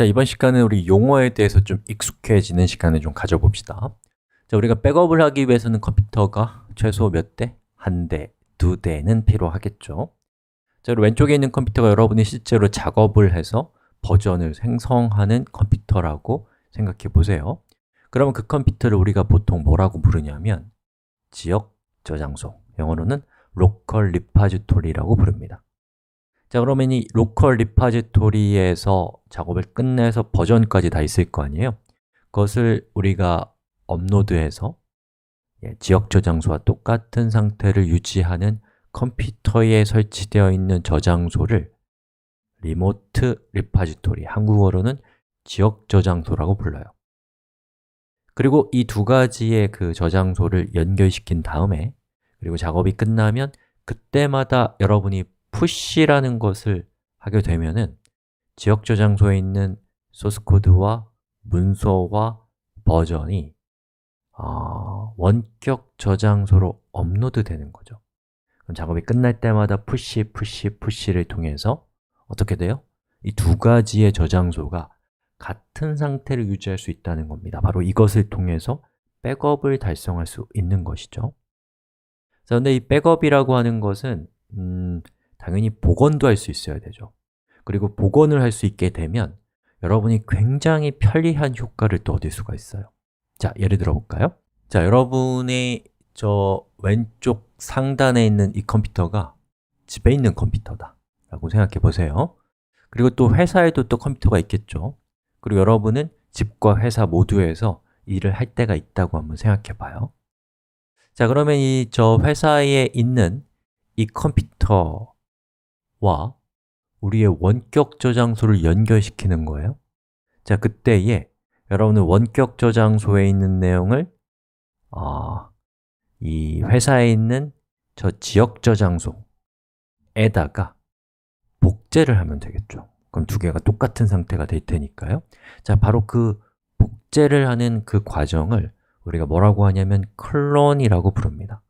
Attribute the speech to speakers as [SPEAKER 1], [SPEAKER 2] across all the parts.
[SPEAKER 1] 자, 이번 시간은 우리 용어에 대해서 좀 익숙해지는 시간을 좀 가져봅시다. 자, 우리가 백업을 하기 위해서는 컴퓨터가 최소 몇 대? 한 대, 두 대는 필요하겠죠. 자, 그리고 왼쪽에 있는 컴퓨터가 여러분이 실제로 작업을 해서 버전을 생성하는 컴퓨터라고 생각해 보세요. 그러면 그 컴퓨터를 우리가 보통 뭐라고 부르냐면 지역 저장소, 영어로는 로컬 리파지토리라고 부릅니다. 자, 그러면 이 로컬 리파지토리에서 작업을 끝내서 버전까지 다 있을 거 아니에요? 그것을 우리가 업로드해서 지역 저장소와 똑같은 상태를 유지하는 컴퓨터에 설치되어 있는 저장소를 리모트 리파지토리, 한국어로는 지역 저장소라고 불러요. 그리고 이 두 가지의 그 저장소를 연결시킨 다음에 그리고 작업이 끝나면 그때마다 여러분이 push라는 것을 하게 되면은 지역 저장소에 있는 소스 코드와 문서와 버전이 원격 저장소로 업로드 되는 거죠. 그럼 작업이 끝날 때마다 push를 통해서 어떻게 돼요? 이 두 가지의 저장소가 같은 상태를 유지할 수 있다는 겁니다. 바로 이것을 통해서 백업을 달성할 수 있는 것이죠. 자, 근데 이 백업이라고 하는 것은 당연히 복원도 할 수 있어야 되죠. 그리고 복원을 할 수 있게 되면 여러분이 굉장히 편리한 효과를 또 얻을 수가 있어요. 자, 예를 들어 볼까요? 자, 여러분의 저 왼쪽 상단에 있는 이 컴퓨터가 집에 있는 컴퓨터다 라고 생각해 보세요. 그리고 또 회사에도 또 컴퓨터가 있겠죠. 그리고 여러분은 집과 회사 모두에서 일을 할 때가 있다고 한번 생각해 봐요. 자, 그러면 이 저 회사에 있는 이 컴퓨터와 우리의 원격 저장소를 연결시키는 거예요. 자, 그때에 여러분은 원격 저장소에 있는 내용을 이 회사에 있는 저 지역 저장소에다가 복제를 하면 되겠죠. 그럼 두 개가 똑같은 상태가 될 테니까요. 자, 바로 그 복제를 하는 그 과정을 우리가 뭐라고 하냐면 클론이라고 부릅니다.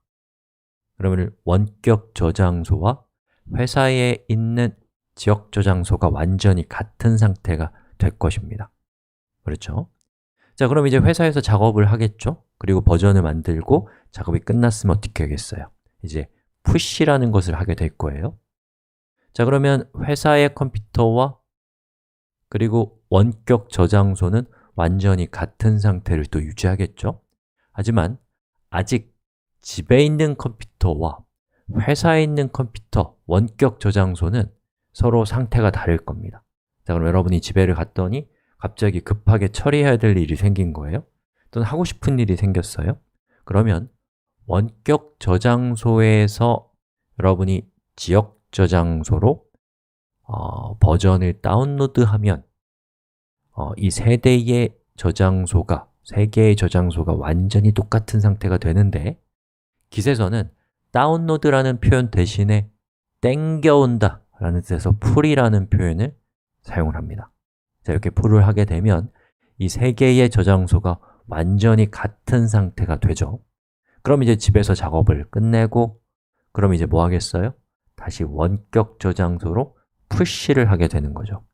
[SPEAKER 1] 그러면 원격 저장소와 회사에 있는 지역 저장소가 완전히 같은 상태가 될 것입니다. 그렇죠? 자, 그럼 이제 회사에서 작업을 하겠죠? 그리고 버전을 만들고 작업이 끝났으면 어떻게 하겠어요? 이제 push라는 것을 하게 될 거예요. 자, 그러면 회사의 컴퓨터와 그리고 원격 저장소는 완전히 같은 상태를 또 유지하겠죠? 하지만 아직 집에 있는 컴퓨터와 회사에 있는 컴퓨터, 원격 저장소는 서로 상태가 다를 겁니다. 자, 그럼 여러분이 집에를 갔더니 갑자기 급하게 처리해야 될 일이 생긴 거예요? 또는 하고 싶은 일이 생겼어요? 그러면 원격 저장소에서 여러분이 지역 저장소로 버전을 다운로드하면 이 세 개의 저장소가 완전히 똑같은 상태가 되는데 깃에서는 다운로드라는 표현 대신에 땡겨온다 라는 뜻에서 pull이라는 표현을 사용을 합니다. 자, 이렇게 pull을 하게 되면 이 세 개의 저장소가 완전히 같은 상태가 되죠. 그럼 이제 집에서 작업을 끝내고 그럼 이제 뭐 하겠어요? 다시 원격 저장소로 push를 하게 되는 거죠.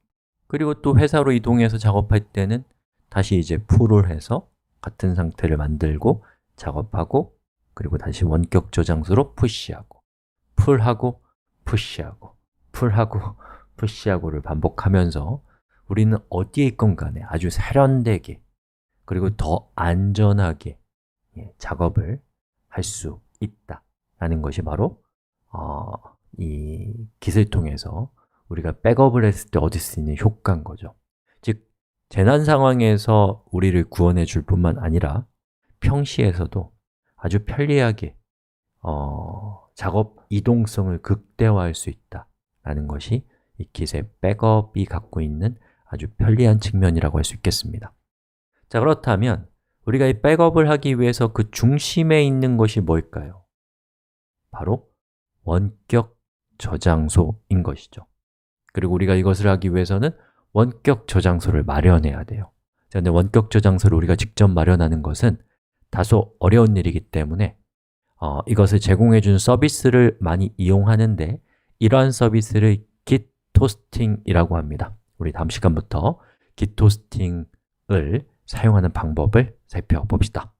[SPEAKER 1] 그리고 또 회사로 이동해서 작업할 때는 다시 이제 pull을 해서 같은 상태를 만들고 작업하고 그리고 다시 원격 저장소로 push하고 pull하고 push하고 pull하고 push하고를 반복하면서 우리는 어디에 있건 간에 아주 세련되게 그리고 더 안전하게 작업을 할 수 있다라는 것이 바로 이 깃을 통해서 우리가 백업을 했을 때 얻을 수 있는 효과인 거죠. 즉, 재난 상황에서 우리를 구원해 줄 뿐만 아니라 평시에서도 아주 편리하게 작업 이동성을 극대화할 수 있다라는 것이 이 깃의 백업이 갖고 있는 아주 편리한 측면이라고 할 수 있겠습니다. 자, 그렇다면 우리가 이 백업을 하기 위해서 그 중심에 있는 것이 뭘까요? 바로 원격 저장소인 것이죠. 그리고 우리가 이것을 하기 위해서는 원격 저장소를 마련해야 돼요. 자, 근데 원격 저장소를 우리가 직접 마련하는 것은 다소 어려운 일이기 때문에 이것을 제공해 주는 서비스를 많이 이용하는데 이러한 서비스를 Git 호스팅이라고 합니다. 우리 다음 시간부터 git 호스팅을 사용하는 방법을 살펴봅시다.